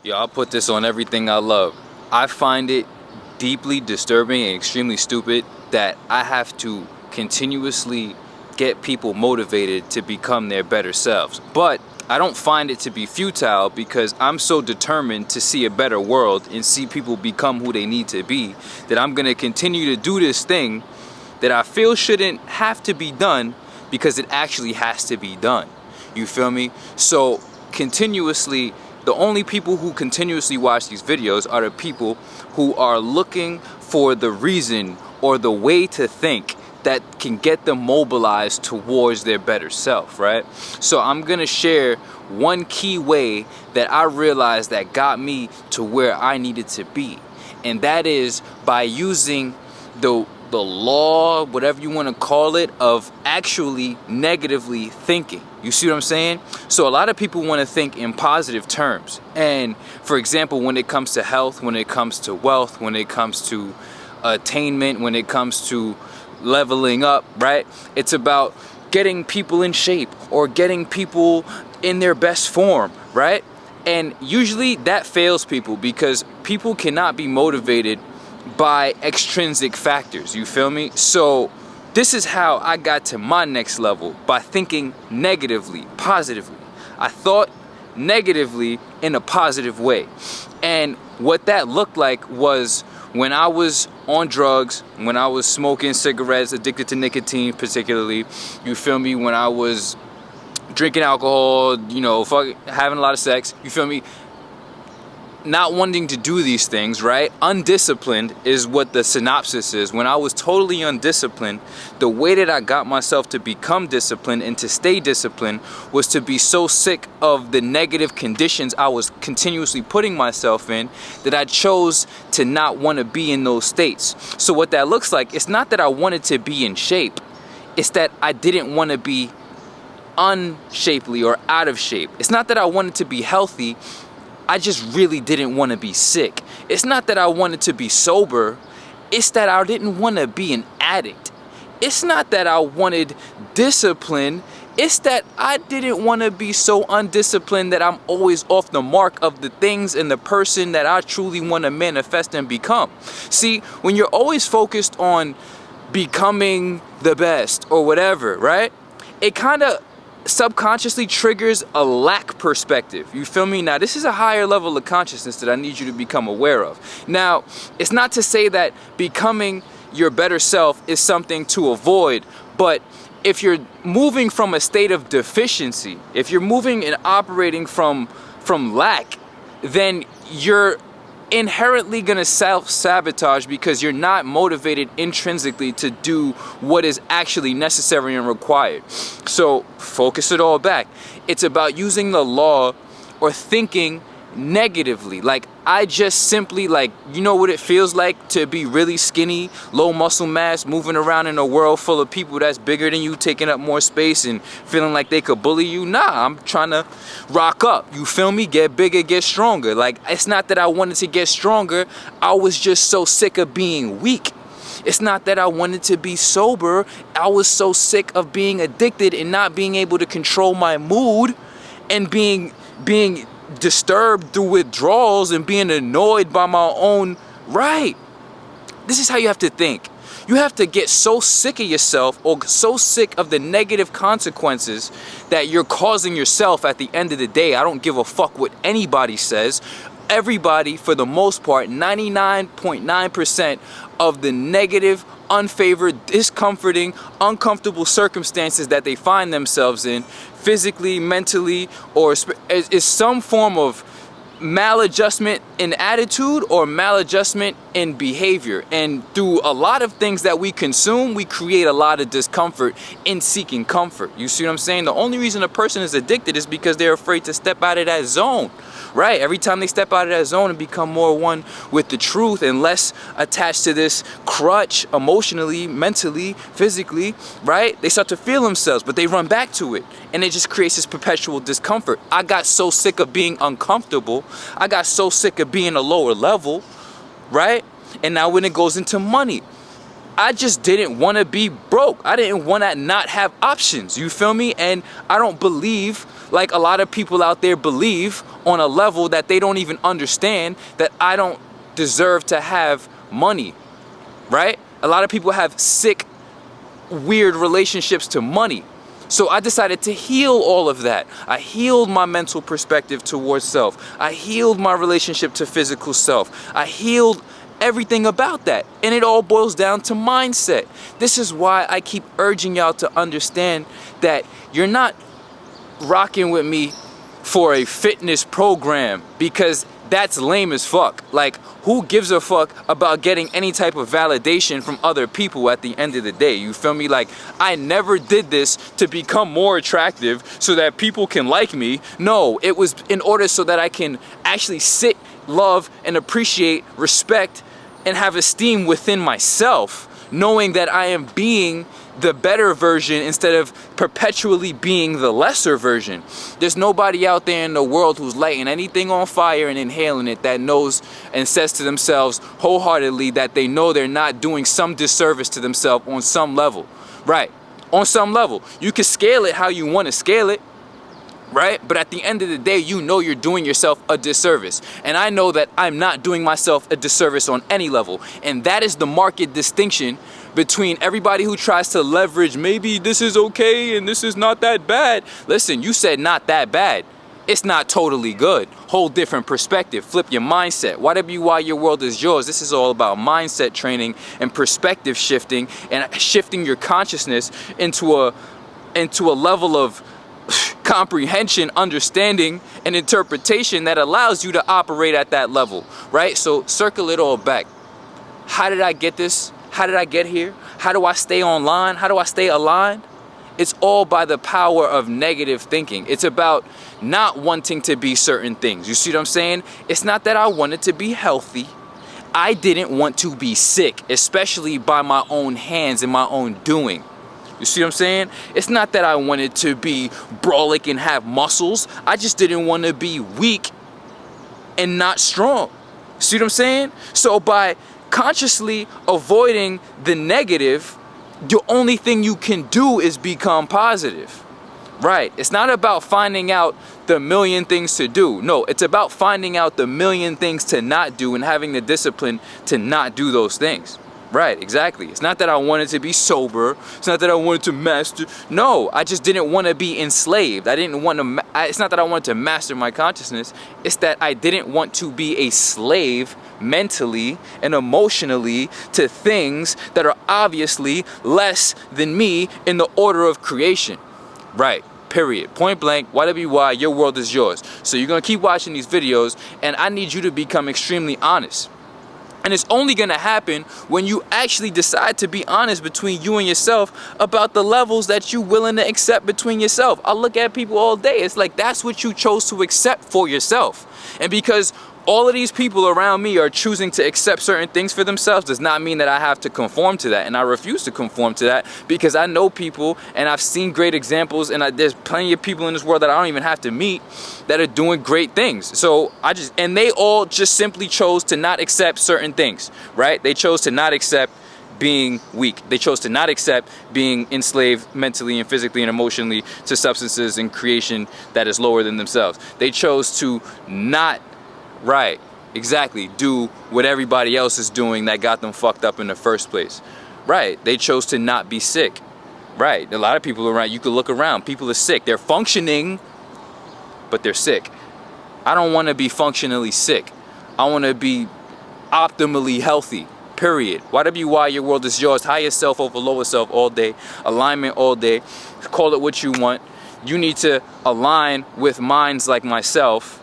Yo, I'll put this on everything I love. I find it deeply disturbing and extremely stupid that I have to continuously get people motivated to become their better selves. But I don't find it to be futile because I'm so determined to see a better world and see people become who they need to be that I'm gonna continue to do this thing that I feel shouldn't have to be done because it actually has to be done. You feel me? So continuously, the only people who continuously watch these videos are the people who are looking for the reason or the way to think that can get them mobilized towards their better self, right? So I'm gonna share one key way that I realized that got me to where I needed to be. And that is by using the law, whatever you want to call it, of actually negatively thinking. You see what I'm saying? So a lot of people want to think in positive terms. And for example, when it comes to health, when it comes to wealth, when it comes to attainment, when it comes to leveling up, right? It's about getting people in shape or getting people in their best form, right? And usually that fails people because people cannot be motivated by extrinsic factors, you feel me? So this is how I got to my next level, by thinking negatively, positively. I thought negatively in a positive way. And what that looked like was when I was on drugs, when I was smoking cigarettes, addicted to nicotine particularly, you feel me? When I was drinking alcohol, you know, having a lot of sex, you feel me? Not wanting to do these things, right? Undisciplined is what the synopsis is. When I was totally undisciplined, the way that I got myself to become disciplined and to stay disciplined was to be so sick of the negative conditions I was continuously putting myself in that I chose to not want to be in those states. So what that looks like, it's not that I wanted to be in shape, it's that I didn't want to be unshapely or out of shape. It's not that I wanted to be healthy, I just really didn't want to be sick. It's not that I wanted to be sober, it's that I didn't want to be an addict. It's not that I wanted discipline, it's that I didn't want to be so undisciplined that I'm always off the mark of the things and the person that I truly want to manifest and become. See, when you're always focused on becoming the best or whatever, right? It kind of subconsciously triggers a lack perspective. You feel me? Now, this is a higher level of consciousness that I need you to become aware of. Now, it's not to say that becoming your better self is something to avoid, but if you're moving from a state of deficiency, if you're moving and operating from lack, then you're inherently gonna self-sabotage because you're not motivated intrinsically to do what is actually necessary and required. So focus it all back. It's about using the law or thinking negatively. Like, I just simply, like, you know what it feels like to be really skinny, low muscle mass, moving around in a world full of people that's bigger than you, taking up more space and feeling like they could bully you? Nah, I'm trying to rock up. You feel me? Get bigger, get stronger. Like, it's not that I wanted to get stronger, I was just so sick of being weak. It's not that I wanted to be sober, I was so sick of being addicted and not being able to control my mood and being disturbed through withdrawals and being annoyed by my own right. This is how you have to think. You have to get so sick of yourself or so sick of the negative consequences that you're causing yourself at the end of the day. I don't give a fuck what anybody says. Everybody, for the most part, 99.9% of the negative, unfavored, discomforting, uncomfortable circumstances that they find themselves in, physically, mentally, or is some form of maladjustment in attitude or maladjustment in behavior. And through a lot of things that we consume, we create a lot of discomfort in seeking comfort. You see what I'm saying? The only reason a person is addicted is because they're afraid to step out of that zone. Right? Every time they step out of that zone and become more one with the truth and less attached to this crutch emotionally, mentally, physically, right? They start to feel themselves, but they run back to it. And it just creates this perpetual discomfort. I got so sick of being uncomfortable. I got so sick of being a lower level, right? And now when it goes into money, I just didn't want to be broke. I didn't want to not have options. You feel me? And I don't believe, like a lot of people out there believe, on a level that they don't even understand that I don't deserve to have money, right? A lot of people have sick, weird relationships to money. So I decided to heal all of that. I healed my mental perspective towards self. I healed my relationship to physical self. I healed everything about that. And it all boils down to mindset. This is why I keep urging y'all to understand that you're not rocking with me for a fitness program, because that's lame as fuck. Like, who gives a fuck about getting any type of validation from other people at the end of the day? You feel me? Like, I never did this to become more attractive so that people can like me. No, it was in order so that I can actually sit, love, and appreciate, respect, and have esteem within myself, knowing that I am being the better version instead of perpetually being the lesser version. There's nobody out there in the world who's lighting anything on fire and inhaling it that knows and says to themselves wholeheartedly that they know they're not doing some disservice to themselves on some level. Right? On some level. You can scale it how you want to scale it, right? But at the end of the day, you know you're doing yourself a disservice. And I know that I'm not doing myself a disservice on any level. And that is the marked distinction between everybody who tries to leverage, maybe this is okay and this is not that bad. Listen, you said not that bad. It's not totally good. Whole different perspective. Flip your mindset. YWY, your world is yours. This is all about mindset training and perspective shifting, and shifting your consciousness into a level of comprehension, understanding, and interpretation that allows you to operate at that level, right? So circle it all back. How did I get this? How did I get here? How do I stay online? How do I stay aligned? It's all by the power of negative thinking. It's about not wanting to be certain things. You see what I'm saying? It's not that I wanted to be healthy. I didn't want to be sick, especially by my own hands and my own doing. You see what I'm saying? It's not that I wanted to be brolic and have muscles. I just didn't want to be weak and not strong. See what I'm saying? So by consciously avoiding the negative, the only thing you can do is become positive. Right? It's not about finding out the million things to do. No, it's about finding out the million things to not do and having the discipline to not do those things. Right, exactly. It's not that I wanted to be sober. It's not that I wanted to master. No, I just didn't want to be enslaved. I didn't want to. It's not that I wanted to master my consciousness. It's that I didn't want to be a slave mentally and emotionally to things that are obviously less than me in the order of creation. Right. Period. Point blank. YWY, your world is yours. So you're going to keep watching these videos, and I need you to become extremely honest. And it's only going to happen when you actually decide to be honest between you and yourself about the levels that you're willing to accept between yourself. I look at people all day. It's like that's what you chose to accept for yourself. And because all of these people around me are choosing to accept certain things for themselves does not mean that I have to conform to that. And I refuse to conform to that because I know people and I've seen great examples, and there's plenty of people in this world that I don't even have to meet that are doing great things. So and they all just simply chose to not accept certain things, right? They chose to not accept being weak. They chose to not accept being enslaved mentally and physically and emotionally to substances and creation that is lower than themselves. They chose to not right, exactly, do what everybody else is doing that got them fucked up in the first place. Right, they chose to not be sick. Right, a lot of people around, you could look around, people are sick. They're functioning, but they're sick. I don't want to be functionally sick. I want to be optimally healthy, period. YWY, your world is yours. Higher self over lower self all day. Alignment all day. Call it what you want. You need to align with minds like myself.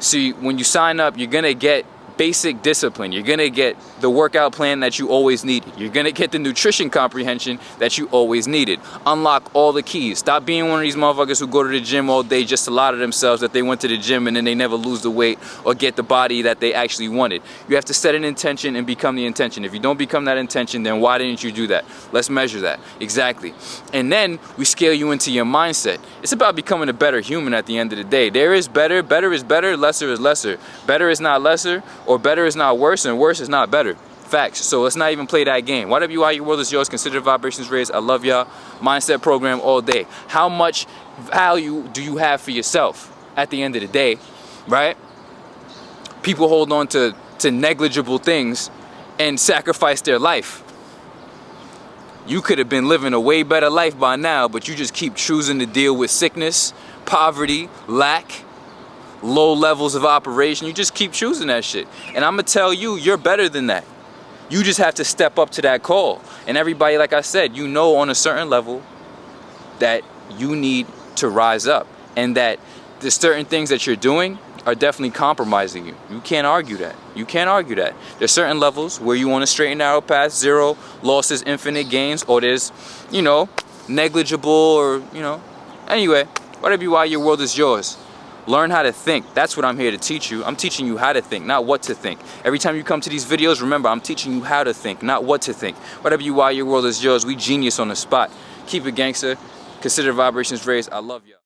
See, when you sign up, you're going to get basic discipline. You're going to get the workout plan that you always needed. You're going to get the nutrition comprehension that you always needed. Unlock all the keys. Stop being one of these motherfuckers who go to the gym all day just to lie to themselves that they went to the gym and then they never lose the weight or get the body that they actually wanted. You have to set an intention and become the intention. If you don't become that intention, then why didn't you do that? Let's measure that. Exactly. And then we scale you into your mindset. It's about becoming a better human at the end of the day. There is better, better is better, lesser is lesser. Better is not lesser, or better is not worse, and worse is not better. Facts. So let's not even play that game. YWI, your world is yours. Consider vibrations raised. I love y'all. Mindset program all day. How much value do you have for yourself at the end of the day? right? People hold on to negligible things and sacrifice their life. You could have been living a way better life by now, but you just keep choosing to deal with sickness, poverty, lack, low levels of operation. You just keep choosing that shit. And I'm gonna tell you, you're better than that. You just have to step up to that call. And everybody, like I said, you know on a certain level that you need to rise up, and that the certain things that you're doing are definitely compromising you. You can't argue that. You can't argue that. There's certain levels where you want to straight and narrow path, zero losses, infinite gains, or there's, you know, negligible, or, you know, anyway, whatever you are, your world is yours. Learn how to think. That's what I'm here to teach you. I'm teaching you how to think, not what to think. Every time you come to these videos, remember, I'm teaching you how to think, not what to think. Whatever you are, your world is yours. We genius on the spot. Keep it gangster. Consider vibrations raised. I love y'all.